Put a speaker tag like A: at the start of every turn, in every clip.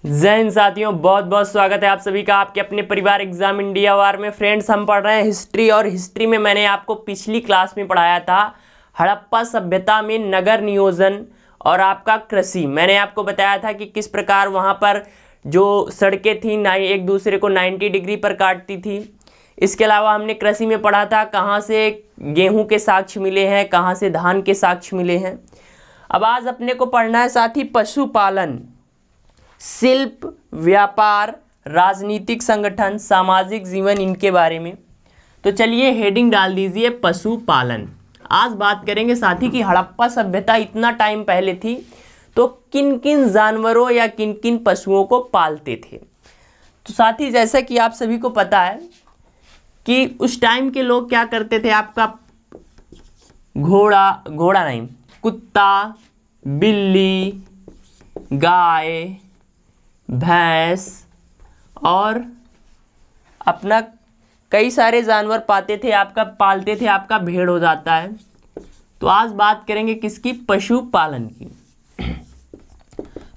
A: जय हिंद साथियों, बहुत बहुत स्वागत है आप सभी का आपके अपने परिवार एग्जाम इंडिया वार में। फ्रेंड्स, हम पढ़ रहे हैं हिस्ट्री और हिस्ट्री में मैंने आपको पिछली क्लास में पढ़ाया था हड़प्पा सभ्यता में नगर नियोजन और आपका कृषि। मैंने आपको बताया था कि किस प्रकार वहाँ पर जो सड़कें थी एक दूसरे को 90 डिग्री पर काटती थी। इसके अलावा हमने कृषि में पढ़ा था कहाँ से गेहूँ के साक्ष्य मिले हैं, कहाँ से धान के साक्ष्य मिले हैं। अब आज अपने को पढ़ना है साथी पशुपालन, शिल्प, व्यापार, राजनीतिक संगठन, सामाजिक जीवन, इनके बारे में। तो चलिए हेडिंग डाल दीजिए पशुपालन। आज बात करेंगे साथी कि हड़प्पा सभ्यता इतना टाइम पहले थी तो किन किन जानवरों या किन किन पशुओं को पालते थे। तो साथी जैसा कि आप सभी को पता है कि उस टाइम के लोग क्या करते थे, आपका घोड़ा नहीं, कुत्ता, बिल्ली, गाय, भैंस और अपना कई सारे जानवर पालते थे। आपका भेड़ हो जाता है। तो आज बात करेंगे किसकी, पशुपालन की।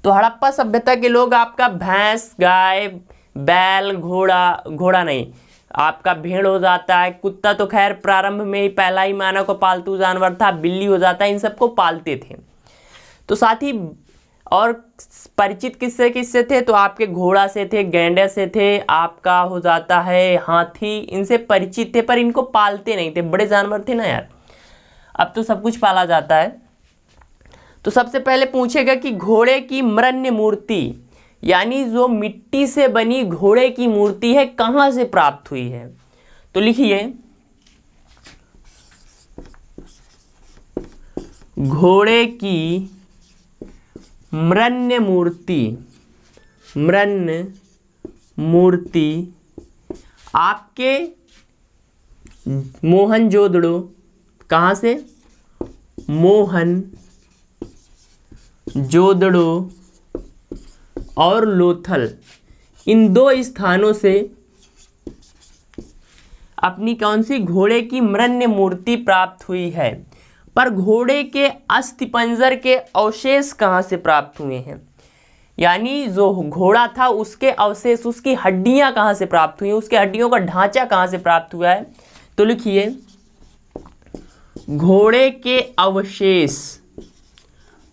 A: तो हड़प्पा सभ्यता के लोग आपका भैंस, गाय, बैल, घोड़ा नहीं, आपका भेड़ हो जाता है। कुत्ता तो खैर प्रारंभ में ही पहला ही मानव को पालतू जानवर था। बिल्ली हो जाता है, इन सबको पालते थे। तो साथ ही और परिचित किससे थे, तो आपके घोड़ा से थे, गैंडे से थे, आपका हो जाता है हाथी, इनसे परिचित थे, पर इनको पालते नहीं थे। बड़े जानवर थे ना यार, अब तो सब कुछ पाला जाता है। तो सबसे पहले पूछेगा कि घोड़े की मृण्य मूर्ति, यानी जो मिट्टी से बनी घोड़े की मूर्ति है, कहाँ से प्राप्त हुई है। तो लिखिए, घोड़े की मृण्य मूर्ति आपके मोहनजोदड़ो, कहाँ से, मोहनजोदड़ो और लोथल, इन दो स्थानों से अपनी कौन सी घोड़े की मृण्य मूर्ति प्राप्त हुई है। पर घोड़े के अस्थिपंजर के अवशेष कहाँ से प्राप्त हुए हैं, यानी जो घोड़ा था उसके अवशेष, उसकी हड्डियां कहाँ से प्राप्त हुई हैं, उसके हड्डियों का ढांचा कहाँ से प्राप्त हुआ है। तो लिखिए, घोड़े के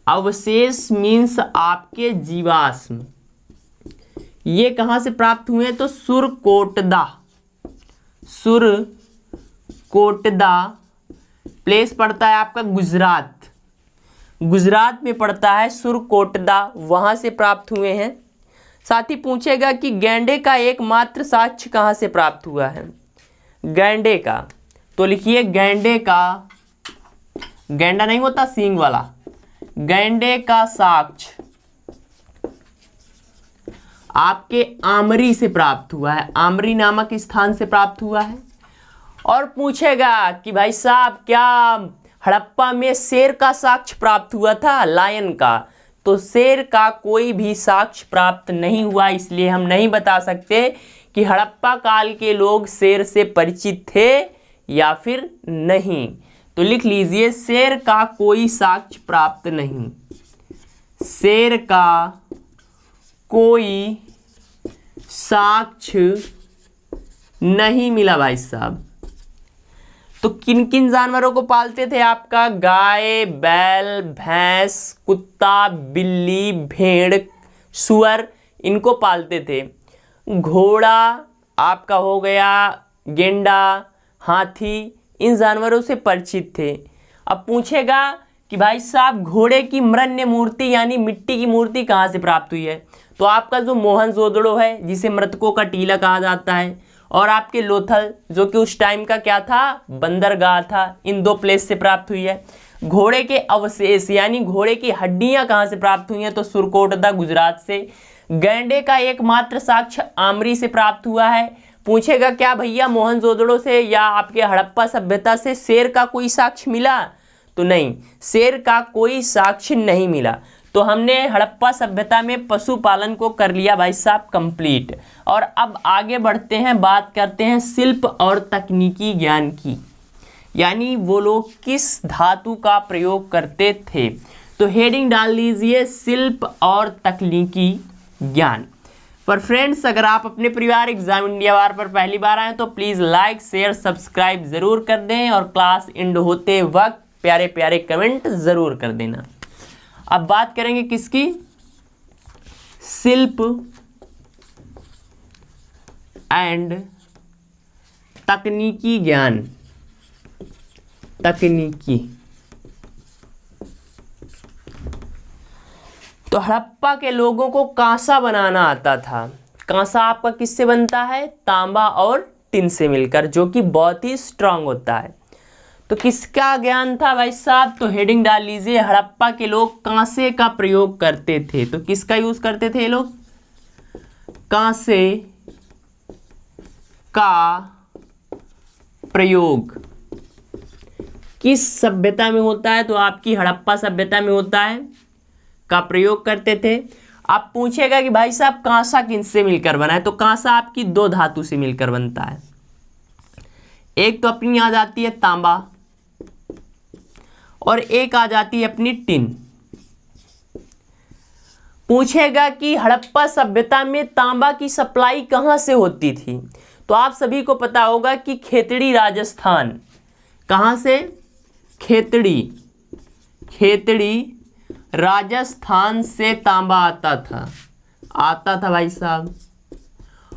A: अवशेष मीन्स आपके जीवाश्म, ये कहाँ से प्राप्त हुए हैं। तो सुरकोटदा प्लेस पड़ता है आपका गुजरात में पड़ता है सुरकोटदा, वहां से प्राप्त हुए हैं। साथ ही पूछेगा कि गैंडे का एकमात्र साक्ष्य कहां से प्राप्त हुआ है, गैंडे का। तो लिखिए, गैंडा नहीं होता सींग वाला, गैंडे का साक्ष्य आपके आमरी से प्राप्त हुआ है, आमरी नामक स्थान से प्राप्त हुआ है। और पूछेगा कि भाई साहब क्या हड़प्पा में शेर का साक्ष्य प्राप्त हुआ था, लायन का। तो शेर का कोई भी साक्ष्य प्राप्त नहीं हुआ, इसलिए हम नहीं बता सकते कि हड़प्पा काल के लोग शेर से परिचित थे या फिर नहीं। तो लिख लीजिए, शेर का कोई साक्ष्य प्राप्त नहीं, शेर का कोई साक्ष्य नहीं मिला भाई साहब। तो किन किन जानवरों को पालते थे, आपका गाय, बैल, भैंस, कुत्ता, बिल्ली, भेड़, सुअर, इनको पालते थे। घोड़ा आपका हो गया, गेंडा, हाथी, इन जानवरों से परिचित थे। अब पूछेगा कि भाई साहब घोड़े की मृण्य मूर्ति यानी मिट्टी की मूर्ति कहाँ से प्राप्त हुई है। तो आपका जो मोहनजोदड़ो है, जिसे मृतकों का टीला कहा जाता है, और आपके लोथल जो कि उस टाइम का क्या था, बंदरगाह था, इन दो प्लेस से प्राप्त हुई है। घोड़े के अवशेष यानी घोड़े की हड्डियां कहाँ से प्राप्त हुई हैं, तो सुरकोटदा गुजरात से। गैंडे का एकमात्र साक्ष्य आमरी से प्राप्त हुआ है। पूछेगा क्या भैया मोहनजोदड़ो से या आपके हड़प्पा सभ्यता से शेर का कोई साक्ष्य मिला, तो नहीं, शेर का कोई साक्ष्य नहीं मिला। तो हमने हड़प्पा सभ्यता में पशुपालन को कर लिया भाई साहब कंप्लीट। और अब आगे बढ़ते हैं, बात करते हैं शिल्प और तकनीकी ज्ञान की, यानी वो लोग किस धातु का प्रयोग करते थे। तो हेडिंग डाल लीजिए शिल्प और तकनीकी ज्ञान। पर फ्रेंड्स, अगर आप अपने परिवार एग्जाम इंडिया वार पर पहली बार आए तो प्लीज़ लाइक शेयर सब्सक्राइब ज़रूर कर दें और क्लास एंड होते वक्त प्यारे प्यारे कमेंट ज़रूर कर देना। अब बात करेंगे किसकी? शिल्प एंड तकनीकी ज्ञान। तकनीकी। तो हड़प्पा के लोगों को कांसा बनाना आता था। कांसा आपका किससे बनता है? तांबा और टिन से मिलकर, जो कि बहुत ही स्ट्रांग होता है। तो किसका ज्ञान था भाई साहब? तो हेडिंग डाल लीजिए, हड़प्पा के लोग कांसे का प्रयोग करते थे। तो किसका यूज करते थे ये लोग? कांसे का प्रयोग किस सभ्यता में होता है? तो आपकी हड़प्पा सभ्यता में होता है, का प्रयोग करते थे। आप पूछेगा कि भाई साहब कांसा किनसे मिलकर बना है? तो कांसा आपकी दो धातु से मिलकर बनता है। एक तो अपनी आ जाती है तांबा और एक आ जाती है अपनी टिन। पूछेगा कि हड़प्पा सभ्यता में तांबा की सप्लाई कहां से होती थी? तो आप सभी को पता होगा कि खेतड़ी राजस्थान। कहां से? खेतड़ी। खेतड़ी राजस्थान से तांबा आता था भाई साहब।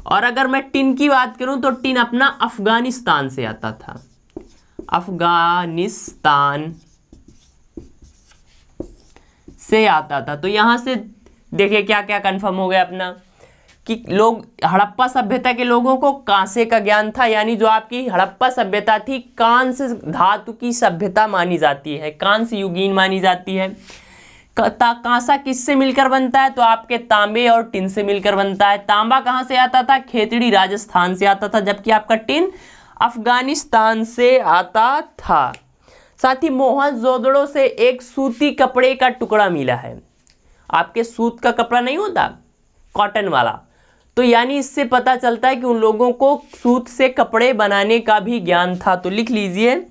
A: और अगर मैं टिन की बात करूं तो टिन अपना अफगानिस्तान से आता था। अफगानिस्तान से आता था। तो यहां से देखिए क्या क्या कंफर्म हो गया अपना, कि लोग हड़प्पा सभ्यता के लोगों को कांसे का ज्ञान था। यानी जो आपकी हड़प्पा सभ्यता थी कांस्य धातु की सभ्यता मानी जाती है, कांस्य युगीन मानी जाती है। कांसा किससे मिलकर बनता है? तो आपके तांबे और टिन से मिलकर बनता है। तांबा कहां से आता था? खेतड़ी राजस्थान से आता था, जबकि आपका टिन अफगानिस्तान से आता था। साथ ही मोहनजोदड़ो से एक सूती कपड़े का टुकड़ा मिला है। आपके सूत का कपड़ा नहीं होता, कॉटन वाला, तो यानी इससे पता चलता है कि उन लोगों को सूत से कपड़े बनाने का भी ज्ञान था। तो लिख लीजिए,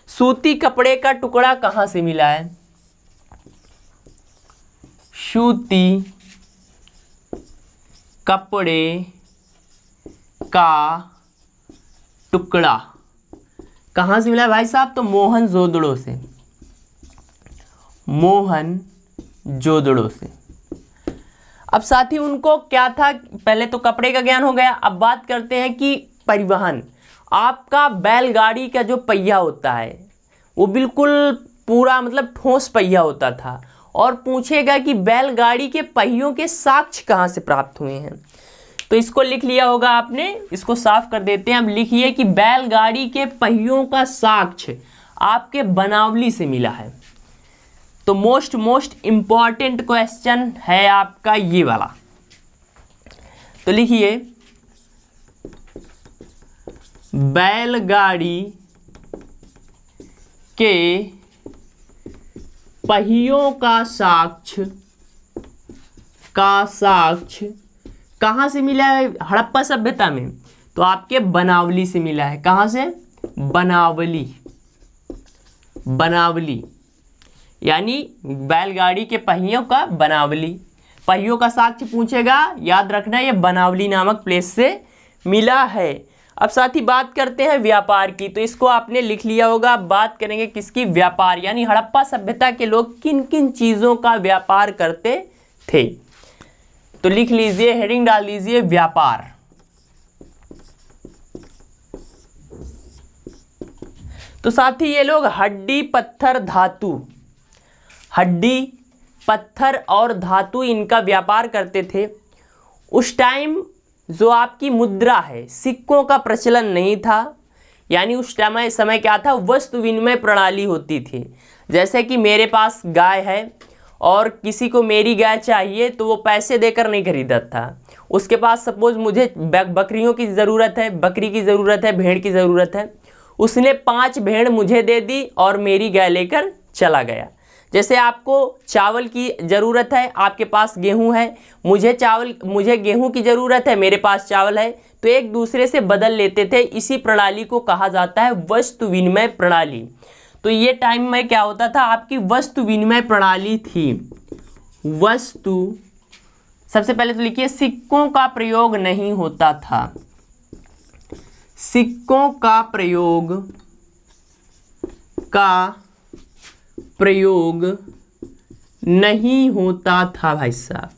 A: सूती कपड़े का टुकड़ा कहां से मिला है? सूती कपड़े का टुकड़ा कहां से मिला है भाई साहब? तो मोहनजोदड़ो से। मोहनजोदड़ो से। अब साथ ही उनको क्या था? पहले तो कपड़े का ज्ञान हो गया। अब बात करते हैं कि परिवहन। आपका बैलगाड़ी का जो पहिया होता है वो बिल्कुल पूरा मतलब ठोस पहिया होता था। और पूछेगा कि बैलगाड़ी के पहियों के साक्ष्य कहाँ से प्राप्त हुए हैं? तो इसको लिख लिया होगा आपने, इसको साफ कर देते हैं। अब लिखिए कि बैलगाड़ी के पहियों का साक्ष्य आपके बनावली से मिला है। तो मोस्ट इंपॉर्टेंट क्वेश्चन है आपका ये वाला। तो लिखिए, बैलगाड़ी के पहियों का साक्ष्य कहां से मिला है हड़प्पा सभ्यता में? तो आपके बनावली से मिला है। कहां से? बनावली। बनावली यानी बैलगाड़ी के पहियों का बनावली। पहियों का साक्ष्य पूछेगा, याद रखना ये बनावली नामक प्लेस से मिला है। अब साथ ही बात करते हैं व्यापार की। तो इसको आपने लिख लिया होगा। अब बात करेंगे किसकी? व्यापार। यानी हड़प्पा सभ्यता के लोग किन किन चीजों का व्यापार करते थे? तो लिख लीजिए, हेडिंग डाल दीजिए, व्यापार। तो साथ ही ये लोग हड्डी पत्थर धातु, हड्डी पत्थर और धातु इनका व्यापार करते थे। उस टाइम जो आपकी मुद्रा है, सिक्कों का प्रचलन नहीं था। यानी उस समय क्या था? वस्तु विनिमय प्रणाली होती थी। जैसे कि मेरे पास गाय है और किसी को मेरी गाय चाहिए तो वो पैसे देकर नहीं खरीदता था। उसके पास सपोज मुझे बकरियों की ज़रूरत है, बकरी की ज़रूरत है, भेड़ की ज़रूरत है, उसने 5 भेड़ मुझे दे दी और मेरी गाय लेकर चला गया। जैसे आपको चावल की ज़रूरत है, आपके पास गेहूं है, मुझे गेहूं की ज़रूरत है, मेरे पास चावल है, तो एक दूसरे से बदल लेते थे। इसी प्रणाली को कहा जाता है वस्तु विनिमय प्रणाली। तो ये टाइम में क्या होता था? आपकी वस्तु विनिमय प्रणाली थी। वस्तु सबसे पहले तो लिखिए सिक्कों का प्रयोग नहीं होता था। सिक्कों का प्रयोग नहीं होता था भाई साहब।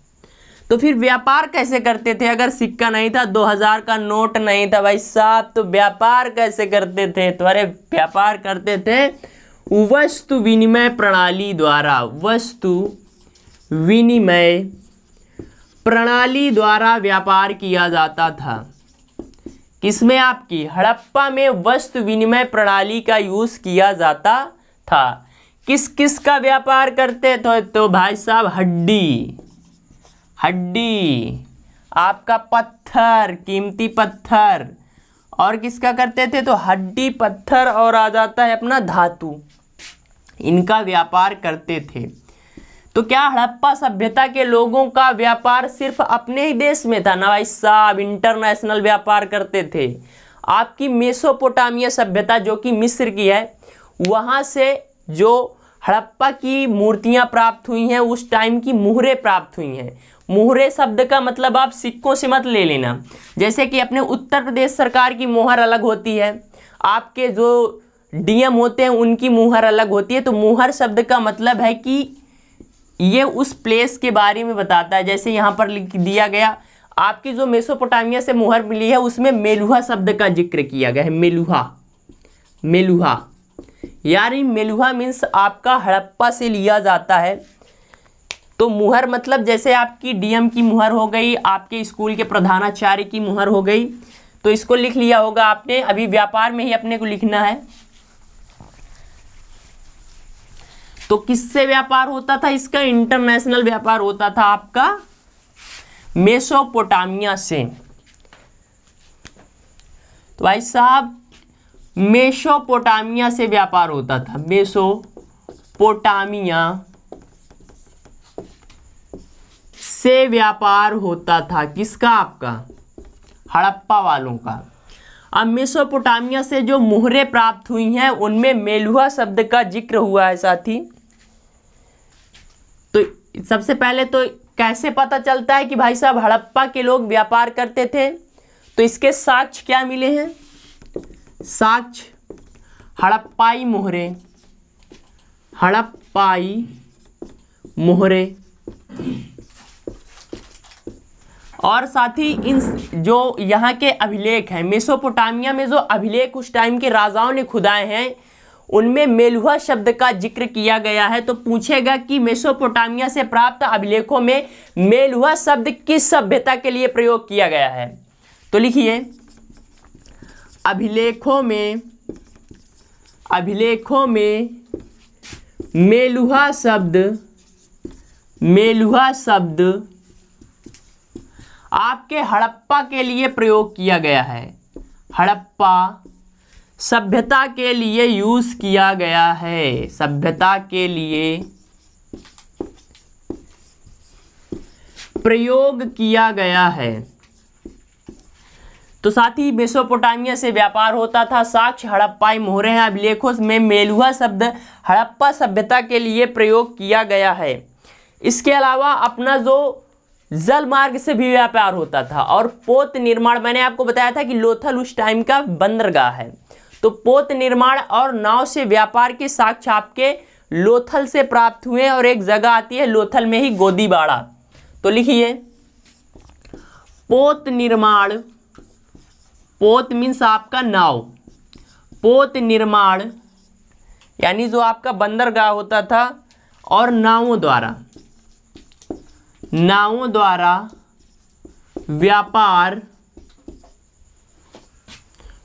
A: तो फिर व्यापार कैसे करते थे? अगर सिक्का नहीं था, 2000 का नोट नहीं था भाई साहब, तो व्यापार कैसे करते थे? तो अरे व्यापार करते थे वस्तु विनिमय प्रणाली द्वारा। वस्तु विनिमय प्रणाली द्वारा व्यापार किया जाता था। किसमें? आपकी हड़प्पा में वस्तु विनिमय प्रणाली का यूज किया जाता था। किस किस का व्यापार करते थे? तो भाई साहब हड्डी, आपका पत्थर, कीमती पत्थर, और किसका करते थे? तो हड्डी, पत्थर, और आ जाता है अपना धातु, इनका व्यापार करते थे। तो क्या हड़प्पा सभ्यता के लोगों का व्यापार सिर्फ अपने ही देश में था? ना भाई साहब, इंटरनेशनल व्यापार करते थे। आपकी मेसोपोटामिया सभ्यता जो कि मिस्र की है, वहाँ से जो हड़प्पा की मूर्तियाँ प्राप्त हुई हैं, उस टाइम की मुहरें प्राप्त हुई हैं। मुहरे शब्द का मतलब आप सिक्कों से मत ले लेना। जैसे कि अपने उत्तर प्रदेश सरकार की मुहर अलग होती है, आपके जो डीएम होते हैं उनकी मुहर अलग होती है। तो मुहर शब्द का मतलब है कि ये उस प्लेस के बारे में बताता है। जैसे यहाँ पर लिख दिया गया, आपकी जो मेसोपोटामिया से मुहर मिली है उसमें मेलुहा शब्द का जिक्र किया गया है। मेलुहा यानी मेलुहा मीन्स आपका हड़प्पा से लिया जाता है। तो मुहर मतलब जैसे आपकी डीएम की मुहर हो गई, आपके स्कूल के प्रधानाचार्य की मुहर हो गई, तो इसको लिख लिया होगा आपने। अभी व्यापार में ही अपने को लिखना है। तो किससे व्यापार होता था? इसका इंटरनेशनल व्यापार होता था आपका मेसोपोटामिया से। तो भाई साहब मेसोपोटामिया से व्यापार होता था। मेसोपोटामिया से व्यापार होता था। किसका? आपका हड़प्पा वालों का। अब मेसोपोटामिया से जो मुहरें प्राप्त हुई हैं उनमें मेलुहा शब्द का जिक्र हुआ है साथी। तो सबसे पहले तो कैसे पता चलता है कि भाई साहब हड़प्पा के लोग व्यापार करते थे? तो इसके साक्ष्य क्या मिले हैं? साक्ष्य हड़प्पाई मोहरे और साथ ही इन जो यहाँ के अभिलेख हैं, मेसोपोटामिया में जो अभिलेख उस टाइम के राजाओं ने खुदाए हैं, उनमें मेलुहा शब्द का जिक्र किया गया है। तो पूछेगा कि मेसोपोटामिया से प्राप्त अभिलेखों में मेलुहा शब्द किस सभ्यता के लिए प्रयोग किया गया है? तो लिखिए अभिलेखों में मेलुहा शब्द आपके हड़प्पा के लिए प्रयोग किया गया है। हड़प्पा सभ्यता के लिए यूज किया गया है। सभ्यता के लिए प्रयोग किया गया है। तो साथ ही मेसोपोटामिया से व्यापार होता था। साक्ष्य हड़प्पाई मोहरे हैं। अभिलेखों में मेलुहा शब्द हड़प्पा सभ्यता के लिए प्रयोग किया गया है। इसके अलावा अपना जो जल मार्ग से भी व्यापार होता था और पोत निर्माण, मैंने आपको बताया था कि लोथल उस टाइम का बंदरगाह है। तो पोत निर्माण और नाव से व्यापार के साक्ष्य आपके लोथल से प्राप्त हुए और एक जगह आती है लोथल में ही गोदीबाड़ा। तो लिखिए पोत निर्माण, पोत मीन्स आपका नाव, पोत निर्माण यानी जो आपका बंदरगाह होता था और नावों द्वारा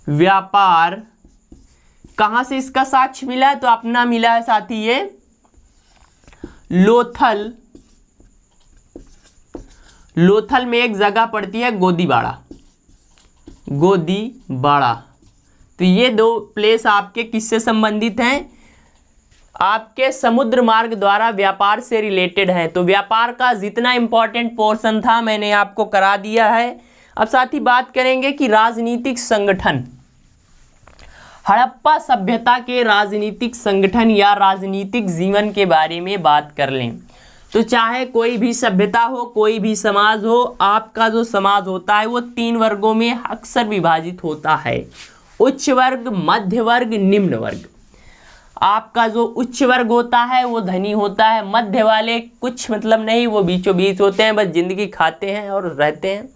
A: व्यापार कहाँ से इसका साक्ष्य मिला है? तो अपना मिला है साथी ये लोथल में एक जगह पड़ती है गोदीबाड़ा। तो ये दो प्लेस आपके किससे संबंधित हैं? आपके समुद्र मार्ग द्वारा व्यापार से रिलेटेड है। तो व्यापार का जितना इंपॉर्टेंट पोर्शन था मैंने आपको करा दिया है। अब साथ ही बात करेंगे कि राजनीतिक संगठन, हड़प्पा सभ्यता के राजनीतिक संगठन या राजनीतिक जीवन के बारे में बात कर लें। तो चाहे कोई भी सभ्यता हो, कोई भी समाज हो, आपका जो समाज होता है वो 3 वर्गों में अक्सर विभाजित होता है, उच्च वर्ग, मध्य वर्ग, निम्न वर्ग। आपका जो उच्च वर्ग होता है वो धनी होता है, मध्य वाले कुछ मतलब नहीं, वो बीचों बीच होते हैं, बस जिंदगी खाते हैं और रहते हैं।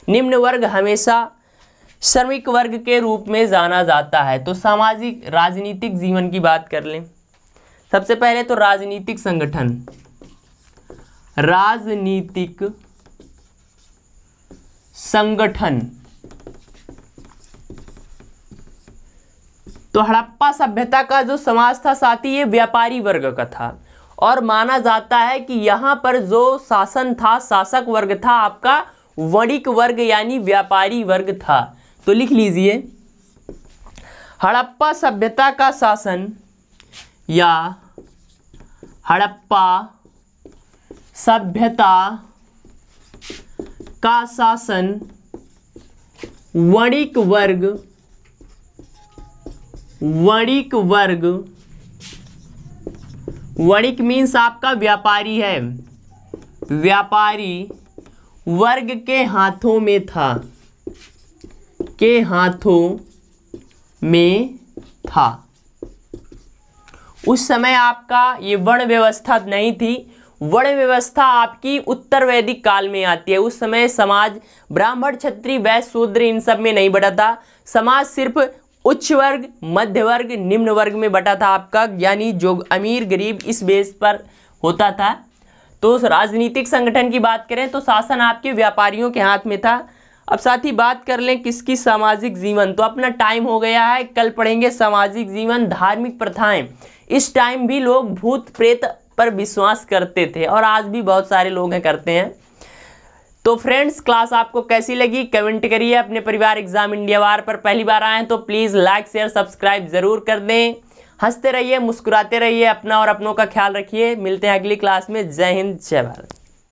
A: निम्न वर्ग हमेशा श्रमिक वर्ग के रूप में जाना जाता है। तो सामाजिक राजनीतिक जीवन की बात कर लें। सबसे पहले तो राजनीतिक संगठन, राजनीतिक संगठन। तो हड़प्पा सभ्यता का जो समाज था साथी, ये व्यापारी वर्ग का था और माना जाता है कि यहाँ पर जो शासन था, शासक वर्ग था आपका वणिक वर्ग यानी व्यापारी वर्ग था। तो लिख लीजिए, हड़प्पा सभ्यता का शासन या हड़प्पा सभ्यता का शासन वणिक वर्ग, वणिक वर्ग, वणिक मीन्स आपका व्यापारी है, व्यापारी वर्ग के हाथों में था, के हाथों में था। उस समय आपका ये वर्ण व्यवस्था नहीं थी। वर्ण व्यवस्था आपकी उत्तर वैदिक काल में आती है। उस समय समाज ब्राह्मण, क्षत्रिय, वैश्य, शूद्र इन सब में नहीं बटा था। समाज सिर्फ उच्च वर्ग, मध्य वर्ग, निम्न वर्ग में बटा था आपका, यानी जो अमीर गरीब इस बेस पर होता था। तो राजनीतिक संगठन की बात करें तो शासन आपके व्यापारियों के हाथ में था। अब साथ ही बात कर लें किसकी, सामाजिक जीवन। तो अपना टाइम हो गया है, कल पढ़ेंगे सामाजिक जीवन, धार्मिक प्रथाएं। इस टाइम भी लोग भूत प्रेत पर विश्वास करते थे और आज भी बहुत सारे लोग हैं करते हैं। तो फ्रेंड्स, क्लास आपको कैसी लगी कमेंट करिए। अपने परिवार एग्जाम इंडिया वार पर पहली बार आए हैं तो प्लीज़ लाइक शेयर सब्सक्राइब जरूर कर दें। हंसते रहिए, मुस्कुराते रहिए, अपना और अपनों का ख्याल रखिए। मिलते हैं अगली क्लास में। जय हिंद, जय भारत।